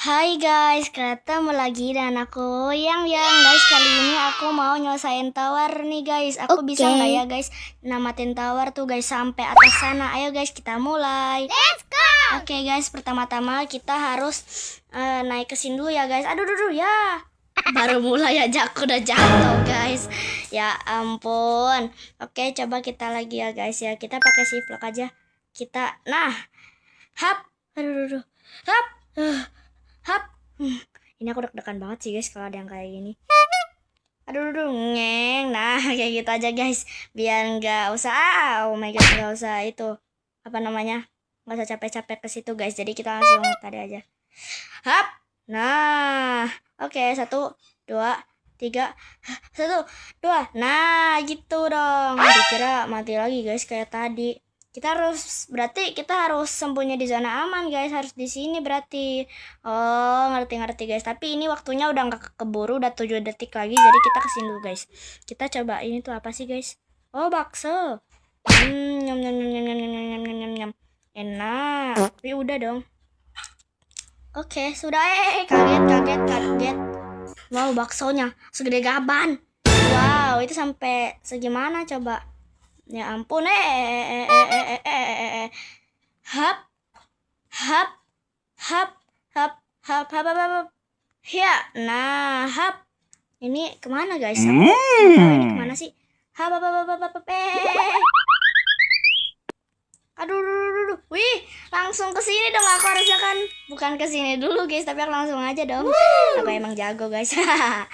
Hai guys, ketemu lagi dan aku yang guys, kali ini aku mau nyelesain tower nih guys. Aku bisa nggak ya guys namatin tower tuh guys sampai atas sana. Ayo guys, kita mulai. Let's go. Oke guys, pertama-tama kita harus naik ke sini dulu ya guys. Aduh ya. Baru mulai aja aku udah jatuh guys. Ya ampun. Oke, coba kita lagi ya guys ya. Kita pakai shift lock aja. Hap. Aduh. Hap. Hap. Ini aku deg-degan banget sih guys kalau ada yang kayak gini. Aduh, ngeng. Nah, kayak gitu aja guys. Biar nggak usah, oh my god, nggak usah itu. Apa namanya? Nggak usah capek-capek ke situ guys. Jadi kita langsung tadi aja. Hap. Nah, oke, 1, 2, 3, 1, 2. Nah, gitu dong. Dikira mati lagi guys kayak tadi. Berarti kita harus sembunyi di zona aman guys, harus di sini berarti. Oh, ngerti guys. Tapi ini waktunya udah nggak keburu, udah 7 detik lagi, jadi kita kesini dulu guys. Kita coba ini tuh apa sih guys? Oh, bakso. Nyam nyam nyam nyam nyam nyam nyam nyam nyam nyam. Enak. Tapi udah dong. Oke, sudah. Kaget. Wow, baksonya segede gaban. Wow, itu sampai segimana coba? Ya ampun, hap, ya, nah, hap, ini kemana guys? Aku nggak tahu ini kemana sih? Aduh, wih, langsung ke sini dong. Aku harusnya kan bukan ke sini dulu guys, tapi aku langsung aja dong. Aku emang jago guys. Hap,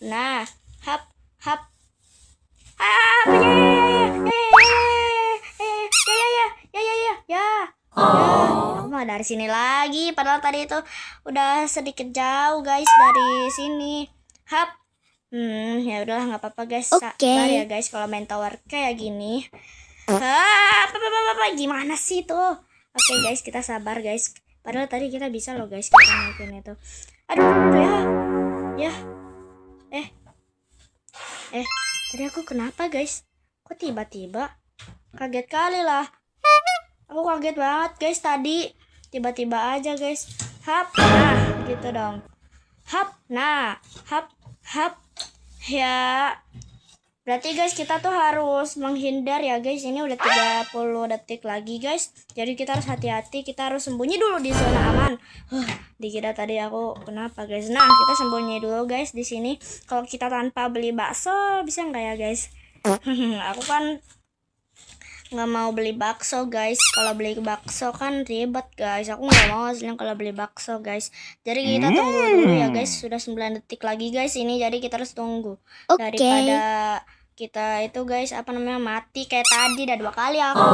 nah, hap. Aku mah dari sini lagi. Padahal tadi itu udah sedikit jauh guys dari sini. Hap. Ya udahlah, nggak apa-apa guys. Sabar ya guys kalau main tower kayak gini. Gimana sih tuh? Oke guys, kita sabar guys. Padahal tadi kita bisa loh guys kita naikin itu. Aduh ya. Tadi aku kenapa guys? Kok tiba-tiba? Kaget kali lah. Aku kaget banget guys tadi. Tiba-tiba aja guys. Hap. Nah, gitu dong. Hap. Nah, hap. Ya. Berarti guys kita tuh harus menghindar ya guys. Ini udah 30 detik lagi guys. Jadi kita harus hati-hati. Kita harus sembunyi dulu di zona aman. Dikira tadi aku kenapa guys. Nah, kita sembunyi dulu guys di sini. Kalau kita tanpa beli bakso bisa nggak ya guys? Aku kan nggak mau beli bakso guys. Kalau beli bakso kan ribet guys. Aku nggak mau aslinya kalau beli bakso guys. Jadi kita tunggu dulu ya guys. Sudah 9 detik lagi guys ini. Jadi kita harus tunggu. Daripada kita itu guys mati kayak tadi. Udah 2 kali aku.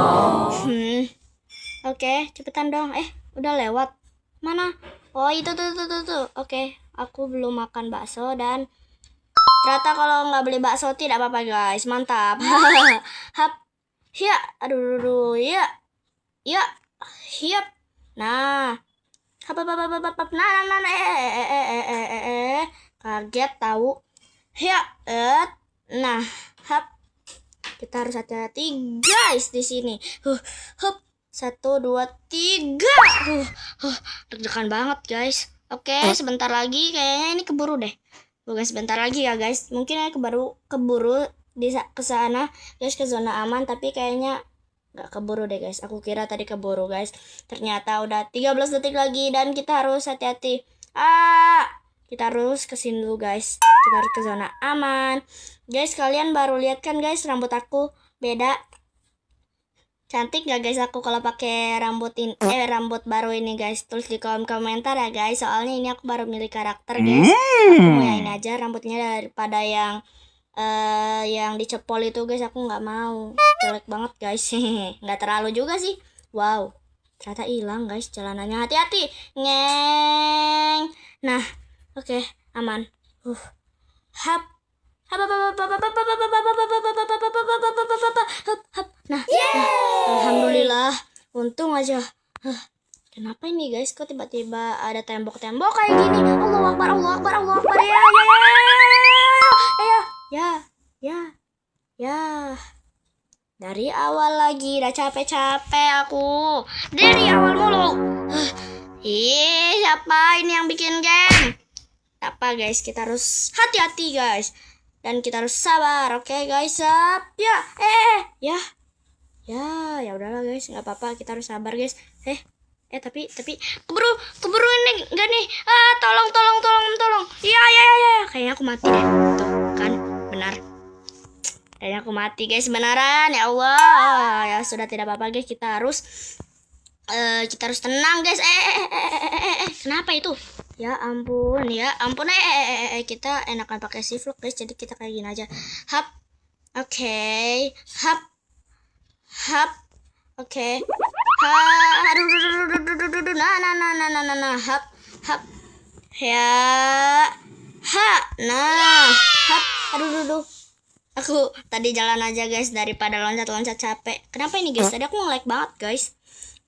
Oke, cepetan dong. Udah lewat. Mana? Oh, itu tuh. Oke, aku belum makan bakso dan ternyata kalau nggak beli bakso tidak apa-apa guys. Mantap. Hap. Ya, aduh, ya. Hiap. Nah. Hap. Nah. Kaget tahu. Ya, nah, hap. Kita harus hati-hati guys di sini. Hup. 1, 2, 3. Deg-degan banget guys. Oke, sebentar lagi kayaknya ini keburu deh. Bukan sebentar lagi ya guys. Mungkin keburu di ke sana guys, ke zona aman, tapi kayaknya nggak keburu deh guys. Aku kira tadi keburu guys. Ternyata udah 13 detik lagi dan kita harus hati-hati. Kita harus ke sini dulu guys. Kita harus ke zona aman. Guys, kalian baru lihat kan guys rambut aku beda. Cantik gak guys aku kalau pakai rambut baru ini guys? Tulis di kolom komentar ya guys. Soalnya ini aku baru milih karakter guys. Aku mau yang ini aja rambutnya daripada yang dicepol itu guys. Aku nggak mau. Jelek banget guys. Nggak terlalu juga sih. Wow. Ternyata hilang guys celananya. Hati-hati. Ngeng. Nah, oke, aman. Hap. Nah, alhamdulillah, untung aja. Kenapa ini guys? Kok tiba-tiba ada tembok-tembok kayak gini? Allahu Akbar. Ya. Dari awal lagi, udah capek-capek aku. Dari awal mulu. siapa ini yang bikin game? Apa guys, kita harus hati-hati guys. Dan kita harus sabar, oke guys. Ya, ya udahlah guys, nggak apa-apa, kita harus sabar guys. Tapi keburu ini enggak nih. Tolong. Iya. Kayaknya aku mati deh. Tuh, kan benar. Kayaknya aku mati guys, beneran. Ya Allah. Ya sudah, tidak apa-apa guys, kita harus tenang guys. Kenapa itu? Ya ampun. Kita enakan pakai shift lock guys, jadi kita kayak gini aja. Hap. Oke. Hap. Oke. Aduh. Nah. Hap. Ya. Nah. Hap. Aduh. Aku tadi jalan aja guys, daripada loncat-loncat capek. Kenapa ini guys? Tadi aku nge-lag banget guys.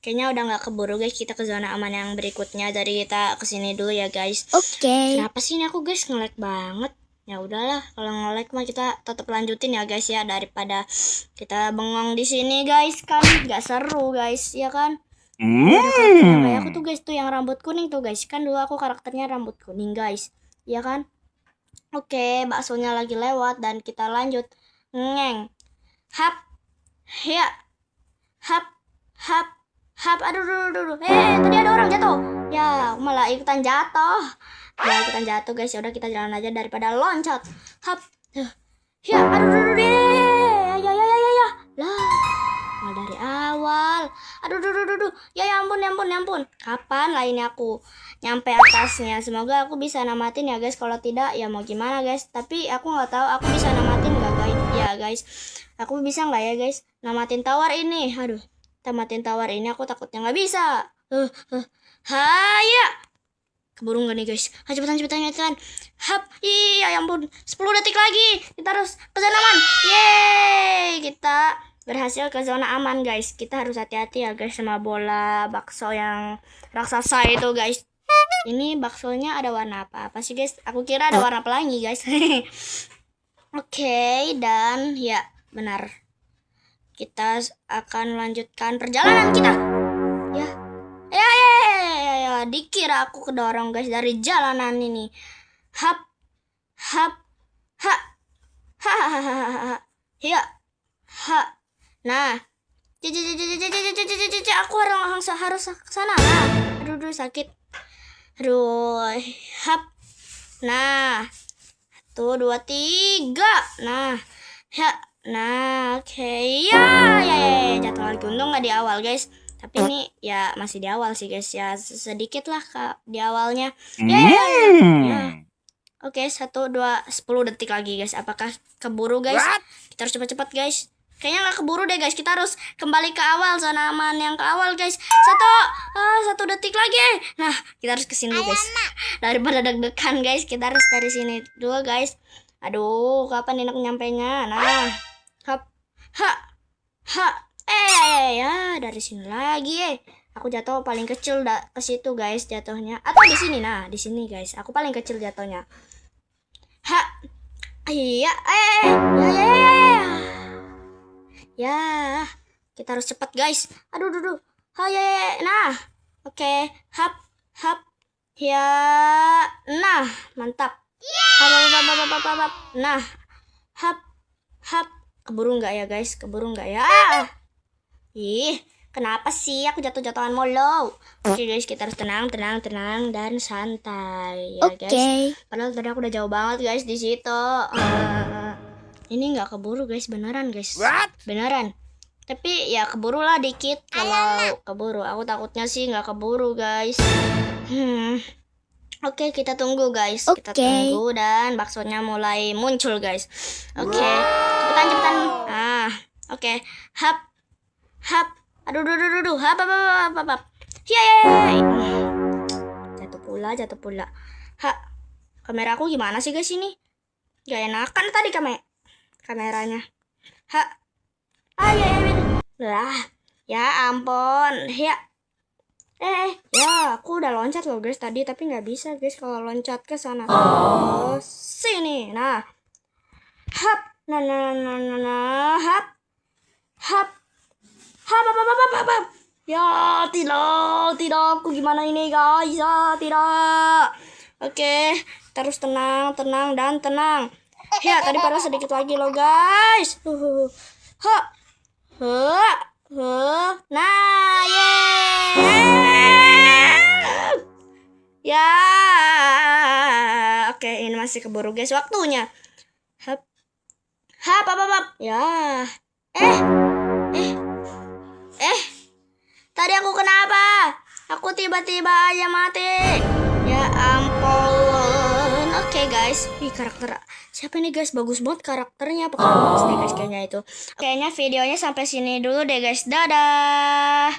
Kayaknya udah nggak keburu guys, kita ke zona aman yang berikutnya. Jadi kita kesini dulu ya guys. Oke. Kenapa sih ini aku guys nge-lag banget? Ya udahlah, kalau nge-lag mah kita tetap lanjutin ya guys ya, daripada kita bengong di sini guys, kan nggak seru guys, ya kan? Ada karakternya kayak aku tuh guys, tuh yang rambut kuning tuh guys, kan dulu aku karakternya rambut kuning guys, ya kan? Oke, baksonya lagi lewat dan kita lanjut. Ngeng. Hap. Ya. Hap. Aduh. Tadi ada orang jatuh. Ya, aku malah ikutan jatuh. Guys. Ya udah, kita jalan aja daripada loncat. Hap. Ya, aduh. Ya. Lah. Mal dari awal. Aduh. Ya ampun. Kapan lah ini aku nyampe atasnya? Semoga aku bisa namatin ya guys. Kalau tidak ya mau gimana guys. Tapi aku nggak tahu aku bisa namatin nggak guys. Ya guys, aku bisa nggak ya guys namatin tower ini? Aduh, tamatin tower ini aku takutnya nggak bisa. Haya. Keburu nggak nih guys? Cepetan. Hap. Iya, ya ampun. 10 detik lagi. Kita harus ke zona aman. Yeay, kita berhasil ke zona aman guys. Kita harus hati-hati ya guys sama bola bakso yang raksasa itu guys. Ini baksonya ada warna apa sih guys? Aku kira ada warna pelangi guys. Oke, dan ya benar, kita akan melanjutkan perjalanan kita. Ya, dikira aku kedorong guys dari jalanan ini. Hap. Ya. Nah, aku harus ke sana. Aduh, sakit. Aduh, hap. Nah, 1, 2, 3. Nah, ya. Nah, oke. Ya. Jatuh lagi. Untung nggak di awal guys. Tapi ini ya masih di awal sih guys ya, sedikit lah di awalnya. Ya. Oke, 1, 2, 10 detik lagi guys. Apakah keburu guys? Kita harus cepat-cepat guys. Kayaknya nggak keburu deh guys. Kita harus kembali ke awal, zona aman yang ke awal guys. 1 detik lagi. Nah, kita harus kesini dulu guys. Daripada deg-degan guys, kita harus dari sini dulu guys. Aduh, kapan ini nyampenya? Nah, hap. Ya dari sini lagi. Aku jatuh paling kecil ke situ guys jatuhnya. Atau di sini. Nah, di sini guys. Aku paling kecil jatuhnya. Iya. Ya, kita harus cepat guys. Aduh. Nah, oke. Hap. Ya. Nah, mantap. Hap. Nah, hap. Keburu nggak ya guys? Ya. Ih, kenapa sih aku jatuh-jatuhan mulu? Oke guys, kita harus tenang dan santai ya guys. Padahal tadi aku udah jauh banget guys di situ. Ini nggak keburu guys, beneran guys. Beneran. Tapi ya keburu lah dikit kalau keburu. Aku takutnya sih nggak keburu guys. Oke, kita tunggu guys. Kita tunggu dan baksonya mulai muncul guys. Oke, cepetan. Oke. Hap. Aduh. Hap. Yeay. Jatuh pula. Kamera aku gimana sih guys ini? Gak enakan tadi kameranya. Ya ampun. Ya. Ya, aku udah loncat loh guys tadi, tapi nggak bisa guys kalau loncat ke sana. Sini. Nah. Hap. Nah. Hap. Ya, tidak. Aku gimana ini, guys? Ya, tidak. Oke, terus tenang, dan tenang. Ya, tadi pada sedikit lagi loh, guys. Ha. Nah, ya. Oke, ini masih keburu, guys. Waktunya. Hap. Ya. Eh. Tadi aku kenapa? Aku tiba-tiba aja mati. Ya ampun. Oke guys. Karakter siapa nih guys? Bagus banget karakternya. Pokoknya bagus deh guys kayaknya itu. Kayaknya videonya sampai sini dulu deh guys. Dadah.